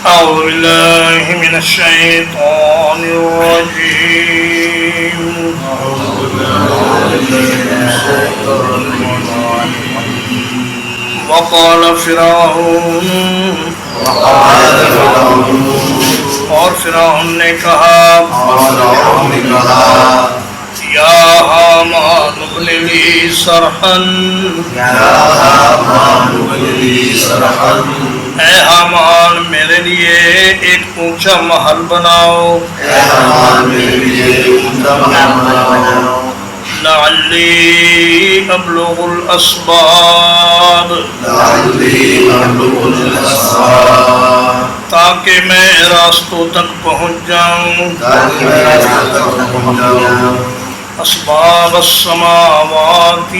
أعوذ بالله من الشيطان الرجيم وقال فرعون اور فرعون نے کہا یا حامان ابن لی صرحا اے حامان میرے لیے ایک اونچا محل بناؤ لعلی ابلغ الاسباب تاکہ میں راستوں تک پہنچ جاؤں اسباب السماوات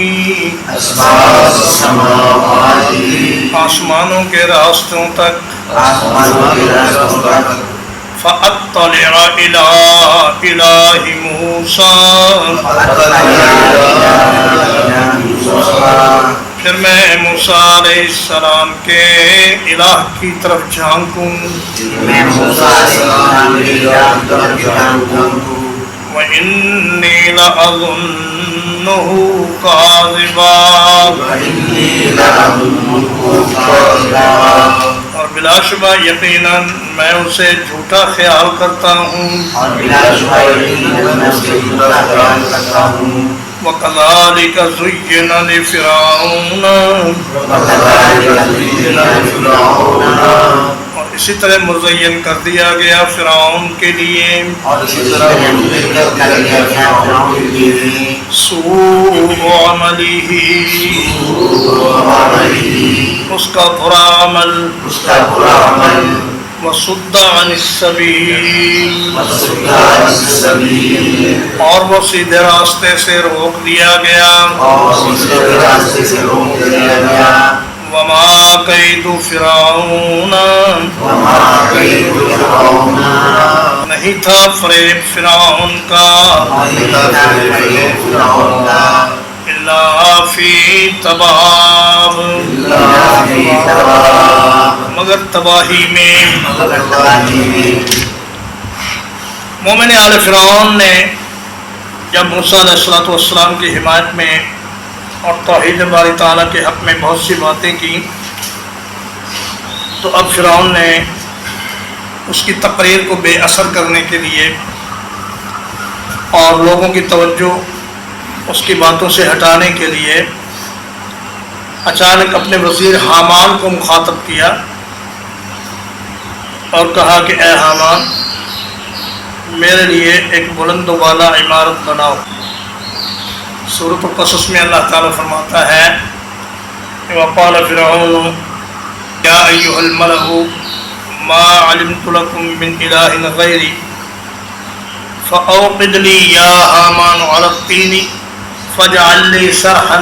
آسمانوں کے راستوں تک فَأَطَّلِعَ إِلَىٰ إِلَٰهِ مُوسَىٰ پھر میں موسیٰ علیہ السلام کے الہ کی طرف جھانکوں وَإِنِّي لَأَظُنُّهُ كَاذِبًا اور بلا شبہ یقیناً میں اسے جھوٹا خیال کرتا ہوں وَكَذَلِكَ زُيِّنَ لِفِرْعَوْنَ اور اسی طرح مزین کر دیا گیا فرعون کے لیے سوء عملہ اس کا برا عمل وصد عن السبیل اور وہ سیدھے راستے سے روک دیا گیا وما کید فرعون نہیں تھا فریب فرعون کا الا فی تباب مگر تباہی میں مومن آل فرعون نے جب موسیٰ علیہ السلام کی حمایت میں اور توحید باری تعالیٰ کے حق میں بہت سی باتیں کی تو اب فرعون نے اس کی تقریر کو بے اثر کرنے کے لیے اور لوگوں کی توجہ اس کی باتوں سے ہٹانے کے لیے اچانک اپنے وزیر حامان کو مخاطب کیا اور کہا کہ اے حامان میرے لیے ایک بلند و بالا عمارت بناؤ۔ سورۃ القصص میں اللہ تعالیٰ فرماتا ہے وقال فرعون یا ایھا الملأ ما علمت لکم من الہ غیری فاوقد لی یا حامان علی الطین فاجعل لی صرحا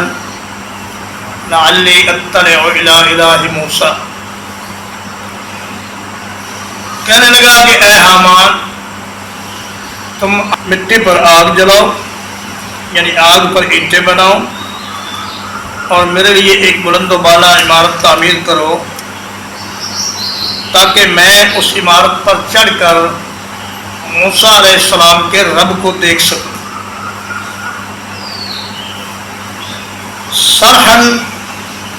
لعلی اطلع الی الہ موسیٰ۔ کہنے لگا کہ اے حامان تم مٹی پر آگ جلاؤ یعنی آگ پر اینٹیں بناؤ اور میرے لیے ایک بلند و بالا عمارت تعمیر کرو تاکہ میں اس عمارت پر چڑھ کر موسیٰ علیہ السلام کے رب کو دیکھ سکوں۔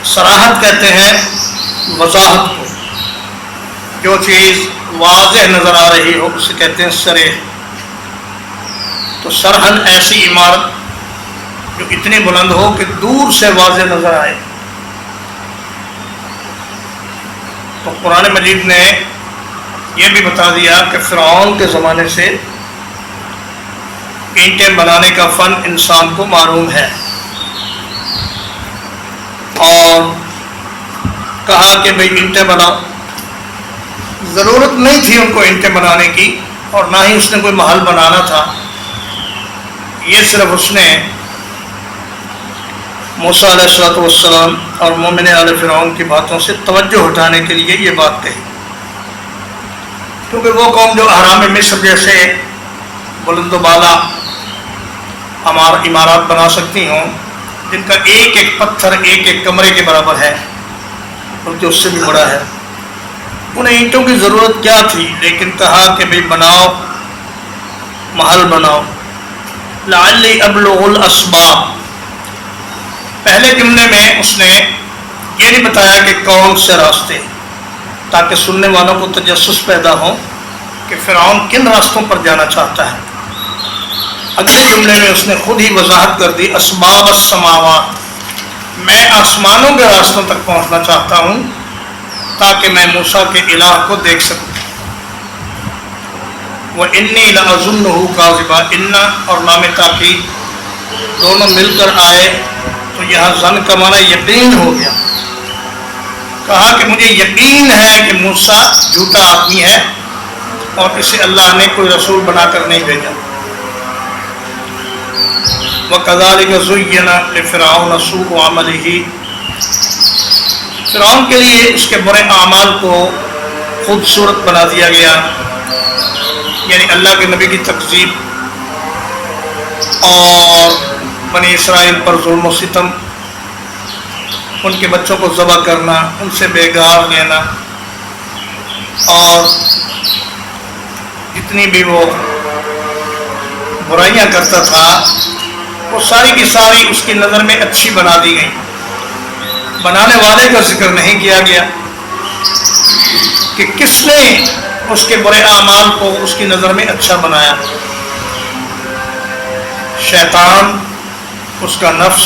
صراحت کہتے ہیں وضاحت کو، جو چیز واضح نظر آ رہی ہو اسے کہتے ہیں صریح۔ تو سرحن ایسی عمارت جو اتنی بلند ہو کہ دور سے واضح نظر آئے۔ تو قرآن مجید نے یہ بھی بتا دیا کہ فرعون کے زمانے سے اینٹیں بنانے کا فن انسان کو معلوم ہے، اور کہا کہ بھئی اینٹیں بناؤ۔ ضرورت نہیں تھی ان کو اینٹیں بنانے کی اور نہ ہی اس نے کوئی محل بنانا تھا، یہ صرف اس نے موسیٰ علیہ السلام اور مومن آل فرعون کی باتوں سے توجہ ہٹانے کے لیے یہ بات کہی، کیونکہ وہ قوم جو احرام مصر جیسے بلند و بالا عمارات بنا سکتی ہوں، جن کا ایک ایک پتھر ایک ایک کمرے کے برابر ہے بلکہ اس سے بھی بڑا ہے، انہیں اینٹوں کی ضرورت کیا تھی، لیکن کہا کہ بھئی بناؤ، محل بناؤ. لعلی ابلغ الاسباب. پہلے جملے میں اس نے یہ نہیں بتایا کہ کون سے راستے، تاکہ سننے والوں کو تجسس پیدا ہو کہ فرعون کن راستوں پر جانا چاہتا ہے. اگلے جملے میں اس نے خود ہی وضاحت کر دی، اسباب السماوات، میں آسمانوں کے راستوں تک پہنچنا چاہتا ہوں تاکہ میں موسیٰ کے الہ کو دیکھ سکوں. وَإِنِّي لَأَظُنُّهُ كَاذِبًا، ان اور لام تاکید دونوں مل کر آئے تو یہاں ظن کا معنی یقین ہو گیا. کہا کہ مجھے یقین ہے کہ موسیٰ جھوٹا آدمی ہے اور اسے اللہ نے کوئی رسول بنا کر نہیں بھیجا. وَكَذَلِكَ زُيِّنَ لِفِرْعَوْنَ سُوءُ عَمَلِهِ، فرعون کے لیے اس کے برے اعمال کو خوبصورت بنا دیا گیا، یعنی اللہ کے نبی کی تکذیب اور بنی اسرائیل پر ظلم و ستم، ان کے بچوں کو ذبح کرنا، ان سے بیگار لینا، اور جتنی بھی وہ برائیاں کرتا تھا وہ ساری کی ساری اس کی نظر میں اچھی بنا دی گئی. بنانے والے کا ذکر نہیں کیا گیا کہ کس نے اس کے برے اعمال کو اس کی نظر میں اچھا بنایا. شیطان، اس کا نفس،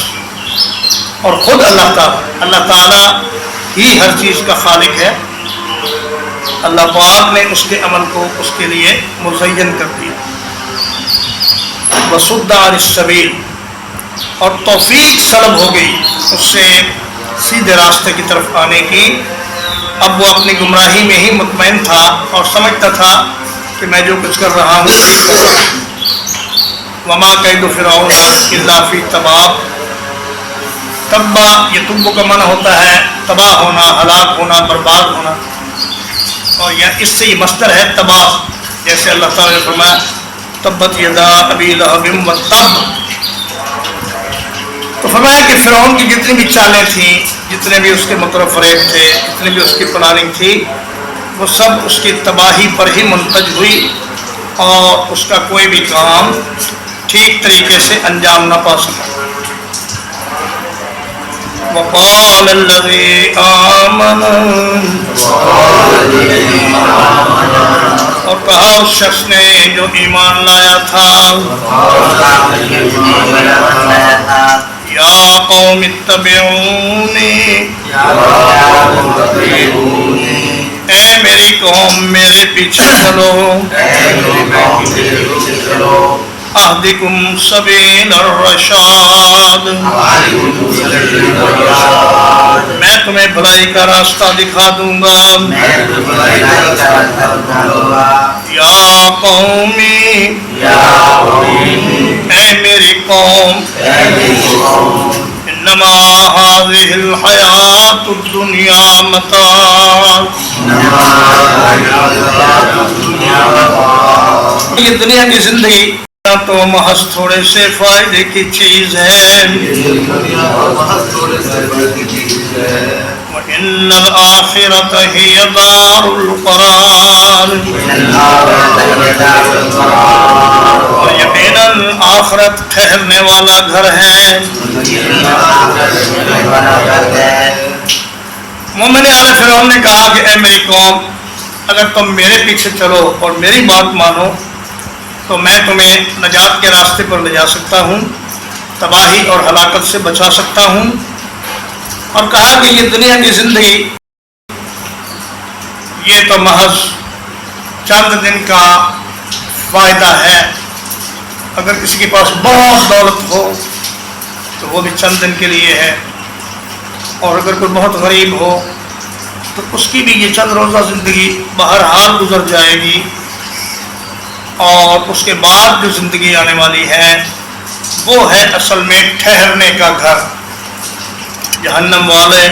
اور خود اللہ تعالیٰ. اللہ تعالیٰ ہی ہر چیز کا خالق ہے. اللہ پاک نے اس کے عمل کو اس کے لیے مزین کر دیا. وَصُدَّ عَنِ السَّبِيلِ، اور توفیق سلب ہو گئی اس سے سیدھے راستے کی طرف آنے کی. اب وہ اپنی گمراہی میں ہی مطمئن تھا اور سمجھتا تھا کہ میں جو کچھ کر رہا ہوں ٹھیک کر رہا ہوں. وَمَا كَيْدُ فِرْعَوْنَ إِلَّا فِي تَبَابٍ. تبا، یہ تب کا معنی ہوتا ہے تباہ ہونا، ہلاک ہونا، برباد ہونا، اور یہ اس سے یہ مصدر ہے تباہ. جیسے اللہ تعالیٰ نے فرمایا تبت یدا ابی لہب وتب. تو فرمایا کہ فرعون کی جتنی بھی چالیں تھیں، جتنے بھی اس کے مکر و فریب تھے، جتنی بھی اس کی پلاننگ تھی، وہ سب اس کی تباہی پر ہی منتج ہوئی اور اس کا کوئی بھی کام ٹھیک طریقے سے انجام نہ پا سکا. وقال الذي آمن، اور کہا اس شخص نے جو ایمان لایا تھا، یا قوم اتبعونی، اے میری قوم میرے پیچھے چلو، اہدکم سبیل الرشاد، میں تمہیں بھلائی کا راستہ دکھا دوں گا. یا قومی، اے میری قوم، انما هذه الحیات الدنیا متاع، یہ دنیا کی زندگی تو محض تھوڑے سے فائدے کی چیز ہے. وَإِنَّ الْآخِرَةَ هِيَ دَارُ الْقَرَارِ، اور یقیناً آخرت ٹھہرنے والا گھر ہے. مومن آل فرعون نے کہا کہ اے میری قوم، اگر تم میرے پیچھے چلو اور میری بات مانو تو میں تمہیں نجات کے راستے پر لے جا سکتا ہوں، تباہی اور ہلاکت سے بچا سکتا ہوں. اور کہا کہ یہ دنیا کی زندگی یہ تو محض چند دن کا فائدہ ہے. اگر کسی کے پاس بہت دولت ہو تو وہ بھی چند دن کے لیے ہے، اور اگر کوئی بہت غریب ہو تو اس کی بھی یہ چند روزہ زندگی بہرحال گزر جائے گی، اور اس کے بعد جو زندگی آنے والی ہے وہ ہے اصل میں ٹھہرنے کا گھر. جہنم والے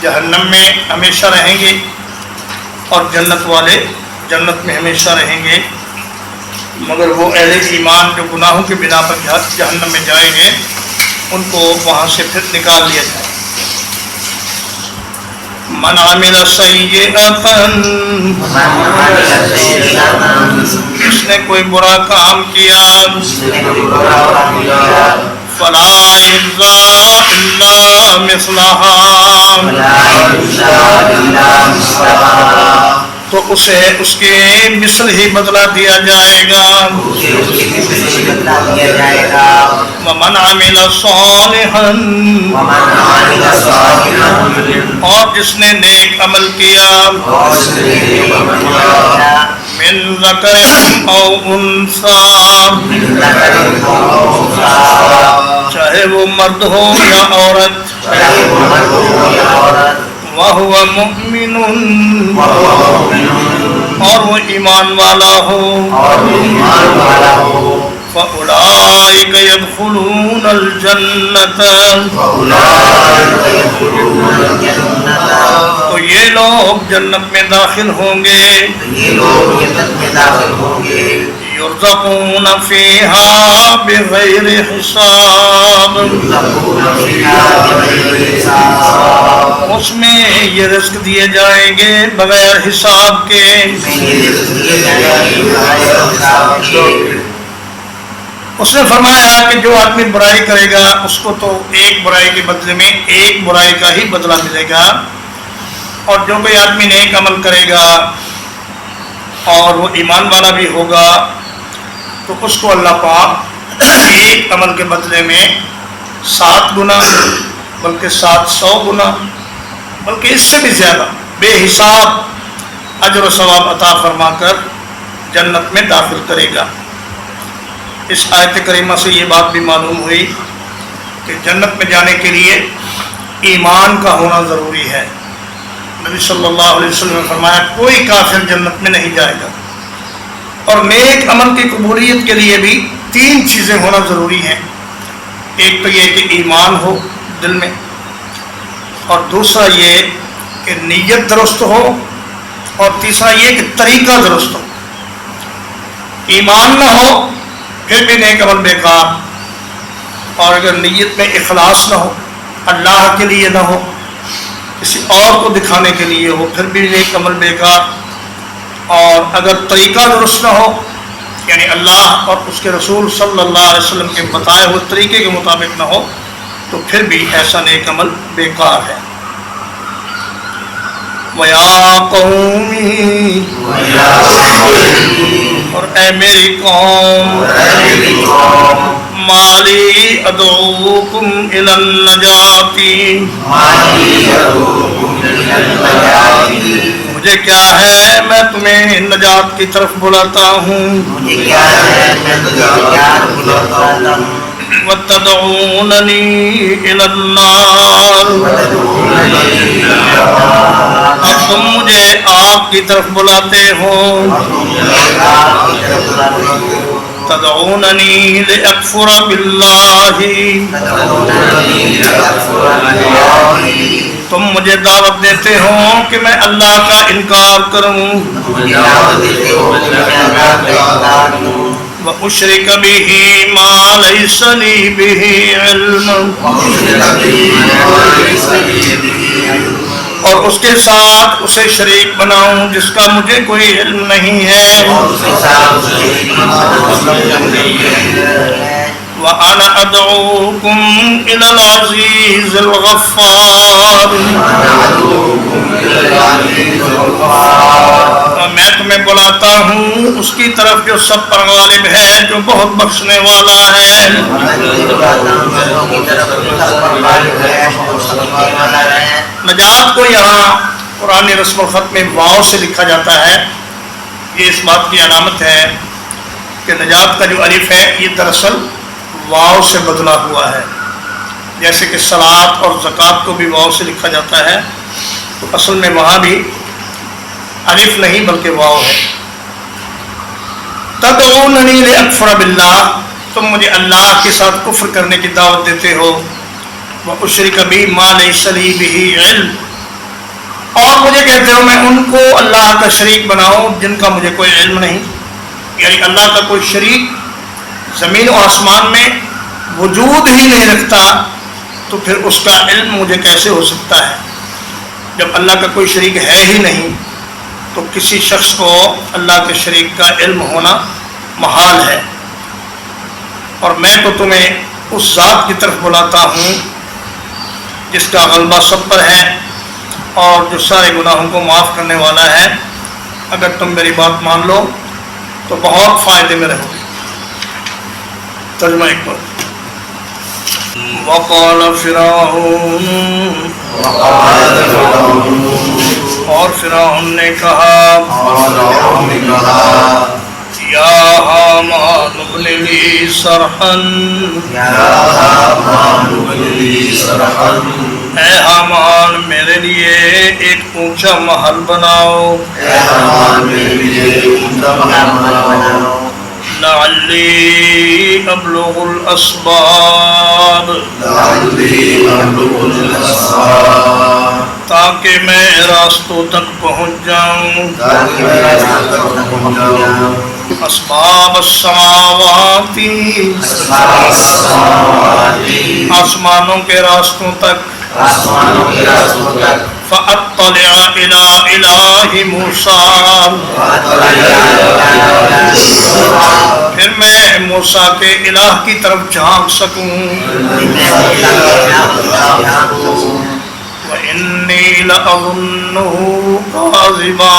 جہنم میں ہمیشہ رہیں گے اور جنت والے جنت میں ہمیشہ رہیں گے، مگر وہ اہل ایمان جو گناہوں کے بنا پر جہنم میں جائیں گے ان کو وہاں سے پھر نکال لیا جائے. من عمل سیئۃ، جس نے کوئی برا کام کیا، فلا یجزا الا مثلہا، تو اسے اس کے مثل ہی بدلہ دیا جائے گا۔ ومن عمل صالحا، اور جس نے نیک عمل کیا، من ذکر او انثی، چاہے وہ مرد ہو یا عورت، وَهُوَ مُؤْمِنٌ، اور وہ ایمان والا ہو، فَأُولَٰئِكَ يَدْخُلُونَ الْجَنَّةَ، تو یہ لوگ جنت میں داخل ہوں گے، یرزقون فیہا بغیر حساب، اس میں یہ رزق دیے جائیں گے بغیر حساب کے۔ اس نے فرمایا کہ جو آدمی برائی کرے گا اس کو تو ایک برائی کے بدلے میں ایک برائی کا ہی بدلہ ملے گا، اور جو کوئی آدمی نیک عمل کرے گا اور وہ ایمان والا بھی ہوگا تو اس کو اللہ پاک ایک عمل کے بدلے میں 7 گنا بلکہ 700 گنا بلکہ اس سے بھی زیادہ بے حساب اجر و ثواب عطا فرما کر جنت میں داخل کرے گا۔ اس آیت کریمہ سے یہ بات بھی معلوم ہوئی کہ جنت میں جانے کے لیے ایمان کا ہونا ضروری ہے۔ نبی صلی اللہ علیہ وسلم نے فرمایا کوئی کافر جنت میں نہیں جائے گا، اور نیک عمل کی قبولیت کے لیے بھی 3 چیزیں ہونا ضروری ہیں۔ ایک تو یہ کہ ایمان ہو دل میں، اور دوسرا یہ کہ نیت درست ہو، اور تیسرا یہ کہ طریقہ درست ہو۔ ایمان نہ ہو پھر بھی نیک عمل بیکار، اور اگر نیت میں اخلاص نہ ہو، اللہ کے لیے نہ ہو، کسی اور کو دکھانے کے لیے ہو، پھر بھی نیک عمل بیکار، اور اگر طریقہ درست نہ ہو یعنی اللہ اور اس کے رسول صلی اللہ علیہ وسلم کے بتائے ہوئے طریقے کے مطابق نہ ہو تو پھر بھی ایسا نیک عمل بیکار ہے۔ وَيَا قَوْمِ، اور اے میری قوم، مالی ادعوکم الی النجاۃ، مجھے کیا ہے میں تمہیں نجات کی طرف بلاتا ہوں، وَتَدْعُونَنِي إِلَى النَّارِ، اور تم مجھے آگ کی طرف بلاتے ہو، تدعوننی لأکفر باللہ، تم مجھے دعوت دیتے ہو کہ میں اللہ کا انکار کروں، وَأُشْرِكَ بِهِ مَا لَيْسَ لِي بِهِ عِلْمٌ، اور اس کے ساتھ اسے شریک بناؤں جس کا مجھے کوئی علم نہیں ہے، وَأَنَا أَدْعُوكُمْ إِلَى الْعَزِيزِ الْغَفَّارِ، میں تمہیں بلاتا ہوں اس کی طرف جو سب پر غالب ہے، جو بہت بخشنے والا ہے۔ نجات کو یہاں قرآن رسم الخط میں واو سے لکھا جاتا ہے، یہ اس بات کی علامت ہے کہ نجات کا جو الف ہے یہ دراصل واو سے بدلا ہوا ہے، جیسے کہ صلاۃ اور زکوٰۃ کو بھی واو سے لکھا جاتا ہے، تو اصل میں وہاں بھی الف نہیں بلکہ واو ہے۔ تدعوننی لأکفر باللہ، تم مجھے اللہ کے ساتھ کفر کرنے کی دعوت دیتے ہو، وَأُشْرِكَ بِهِ مَا لَيْسَ لِي بِهِ علم، اور مجھے کہتے ہو میں ان کو اللہ کا شریک بناؤں جن کا مجھے کوئی علم نہیں، یعنی اللہ کا کوئی شریک زمین و آسمان میں وجود ہی نہیں رکھتا تو پھر اس کا علم مجھے کیسے ہو سکتا ہے۔ جب اللہ کا کوئی شریک ہے ہی نہیں تو کسی شخص کو اللہ کے شریک کا علم ہونا محال ہے۔ اور میں تو تمہیں اس ذات کی طرف بلاتا ہوں جس کا غلبہ سب پر ہے اور جو سارے گناہوں کو معاف کرنے والا ہے۔ اگر تم میری بات مان لو تو بہت فائدے میں رہو گے۔ ترجمہ ایک بار۔ وقال فرعون، اور فرعون نے کہا، یا حامان ابن لی صرحا، اے حامان میرے لیے ایک اونچا محل بناؤ، لعلی ابلغ الاسباب، تاکہ میں راستوں تک پہنچ جاؤں، اسباب السماوات، آسمانوں کے راستوں تک، فاطلع الى الہ موسیٰ، پھر میں موسیٰ کے الہ کی طرف جھانک سکوں، وَإِنِّي لَأَظُنُّهُ كَاذِبًا،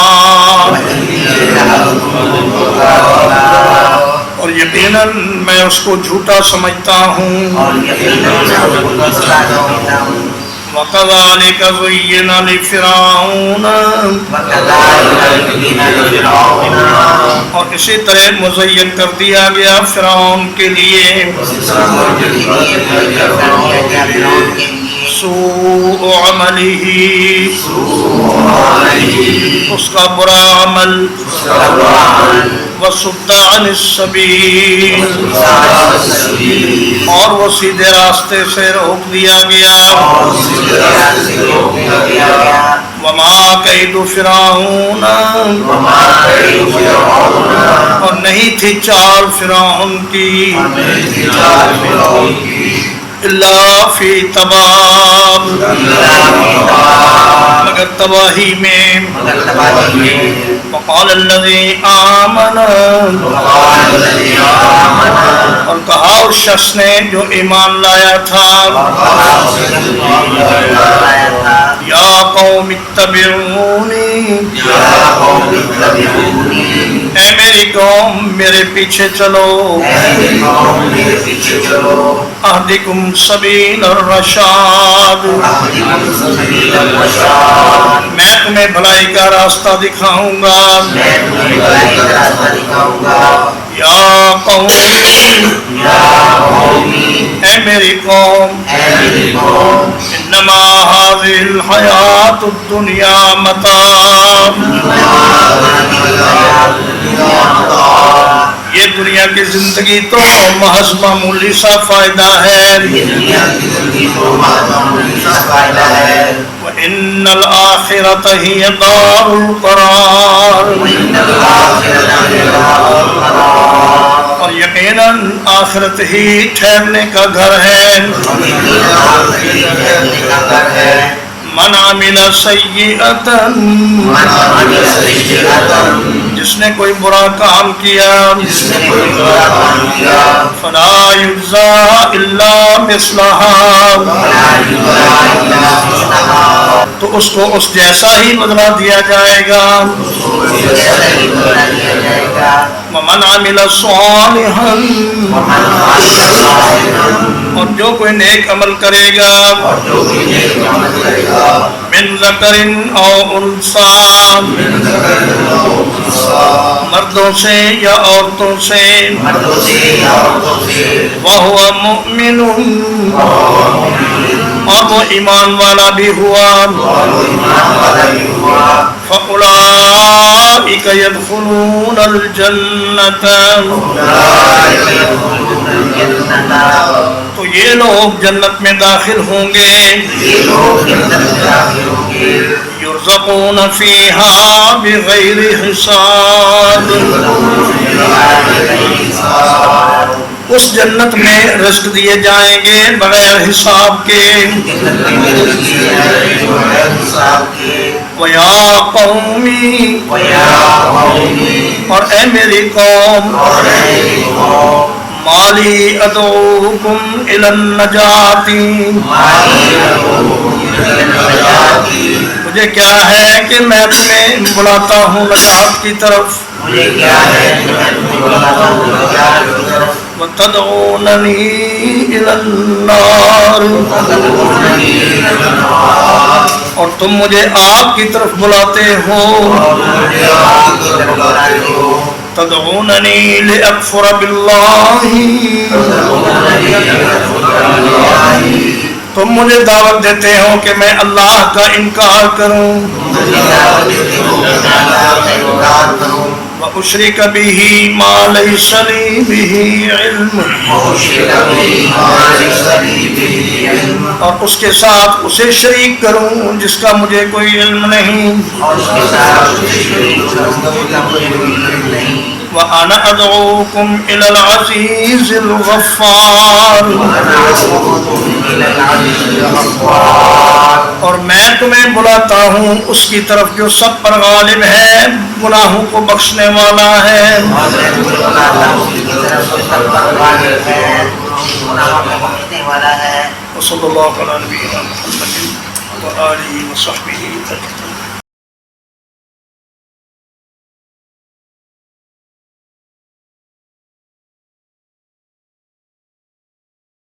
اور یقیناً میں اس کو جھوٹا سمجھتا ہوں، وَكَذَلِكَ زُيِّنَ لِفِرْعَوْنَ، اور اسی طرح مزین کر دیا گیا فرعون کے لیے، سوء عملہ، اس کا برا عمل، وصد عن السبیل، اور وہ سیدھے راستے سے روک دیا گیا، وما کید فرعون، اور نہیں تھی چال فرعون کی، الا فی تباب، مگر تباہی میں، وقال الذی آمن، اور کہا اس شخص نے جو ایمان لایا تھا، یا قوم اتبعونی، اے میری قوم میرے پیچھے چلو، اہدکم سبیل الرشاد، میں تمہیں بھلائی کا راستہ دکھاؤں گا، یا قوم، اے میری قوم، انما هذه الحیات الدنیا متاع، یہ دنیا کی زندگی تو محض معمولی سا فائدہ ہے، وَإِنَّ الْآخِرَةَ هِيَ دَارُ الْقَرَارِ، اور یقیناً آخرت ہی ٹھہرنے کا گھر ہے، من عمل سیئۃ، جس نے کوئی برا کام کیا، فلا یجزی الا مثلہا، تو اس کو اس جیسا ہی بدلہ دیا جائے گا، ومن عمل صالحا، اور جو کوئی نیک عمل کرے گا، من ذکر او انثی، مردوں سے یا عورتوں سے، وہو مؤمن، اور وہ ایمان والا بھی ہوا، فَأُولَٰئِكَ يَدْخُلُونَ الْجَنَّةَ، تو یہ لوگ جنت میں داخل ہوں گے، یرزقون فیہا بغیر حساب، اس جنت میں رزق دیے جائیں گے بغیر حساب کے، وَيَا قَوْمِ اور اے میری قوم مالی ادعوکم الی النجات مجھے کیا ہے کہ میں تمہیں بلاتا ہوں نجات کی طرف وَتَدْعُونَنِي إِلَى النَّارِ اور تم مجھے آگ کی طرف بلاتے ہو تدعوننی لأکفر باللہ تم مجھے دعوت دیتے ہو کہ میں اللہ کا انکار کروں وَأُشْرِكَ بِهِ مَا لَيْسَ لِي بِهِ عِلْمٌ اور اس کے ساتھ اسے شریک کروں جس کا مجھے کوئی علم نہیں وَأَنَا أَدْعُوكُمْ إِلَى الْعَزِيزِ الْغَفَّارِ اور میں تمہیں بلاتا ہوں اس کی طرف جو سب پر غالب ہے گناہوں کو بخشنے والا ہے وصلی اللہ علیہ وسلم وآلہ وصحبہ